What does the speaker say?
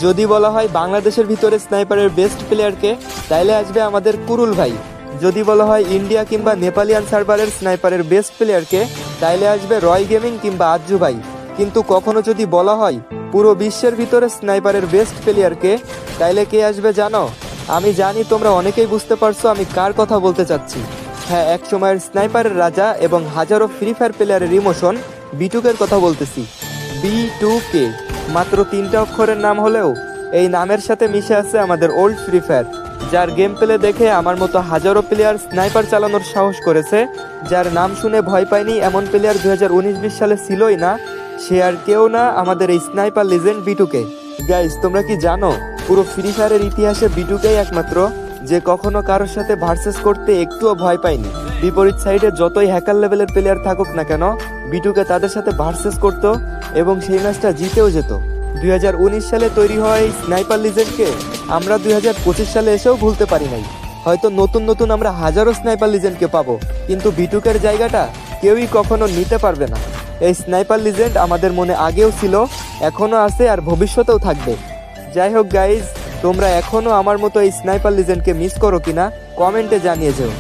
যদি বলা হয় বাংলাদেশের ভিতরে স্নাইপারের বেস্ট প্লেয়ারকে, তাইলে আসবে আমাদের কুরুল ভাই। যদি বলা হয় ইন্ডিয়া কিংবা নেপালিয়ান সার্ভারের স্নাইপারের বেস্ট প্লেয়ারকে, তাইলে আসবে রয় গেমিং কিংবা আজ্জু ভাই। কিন্তু কখনো যদি বলা হয় পুরো বিশ্বের ভিতরে স্নাইপারের বেস্ট প্লেয়ারকে, তাইলে কে আসবে জানো? আমি জানি তোমরা অনেকেই বুঝতে পারছো আমি কার কথা বলতে চাচ্ছি। হ্যাঁ, এক সময়ের স্নাইপারের রাজা এবং হাজারো ফ্রি ফায়ার প্লেয়ারের ইমোশন বিটুকের কথা বলতেছি। B2K মাত্র 3টা অক্ষরের নাম হলেও এই নামের সাথে মিশে আছে আমাদের ওল্ড ফ্রি ফায়ার, যার গেম প্লে দেখে আমার মতো হাজারো প্লেয়ার স্নাইপার চালানোর সাহস করেছে। যার নাম শুনে ভয় পায়নি এমন প্লেয়ার 2019-20 সালে ছিলই না। সে আর কেউ না, আমাদের এই স্নাইপার লিজেন্ড B2K। গাইস, তোমরা কি জানো পুরো ফ্রি ফায়ারের ইতিহাসে B2K একমাত্র যে কখনো কারোর সাথে ভার্সেস করতে একটুও ভয় পায়নি। বিপরীত সাইডে যতই হ্যাকার লেভেলের প্লেয়ার থাকুক না কেন, B2K তাদের সাথে ভার্সেস করত এবং সেই ম্যাচটা জিতেও যেত। 2019 সালে তৈরি হওয়া এই স্নাইপার লিজেন্ডকে আমরা 2025 সালে এসেও ভুলতে পারি নাই। হয়তো নতুন নতুন আমরা হাজারো স্নাইপার লিজেন্ডকে পাবো, কিন্তু B2Kর জায়গাটা কেউই কখনো নিতে পারবে না। এই স্নাইপার লিজেন্ড আমাদের মনে আগেও ছিল, এখনো আছে আর ভবিষ্যতেও থাকবে। যাই হোক গাইজ, তোমরা এখনো আমার মতো এই স্নাইপার লিজেন্ডকে মিস করো কিনা কমেন্টে জানিয়ে যেও।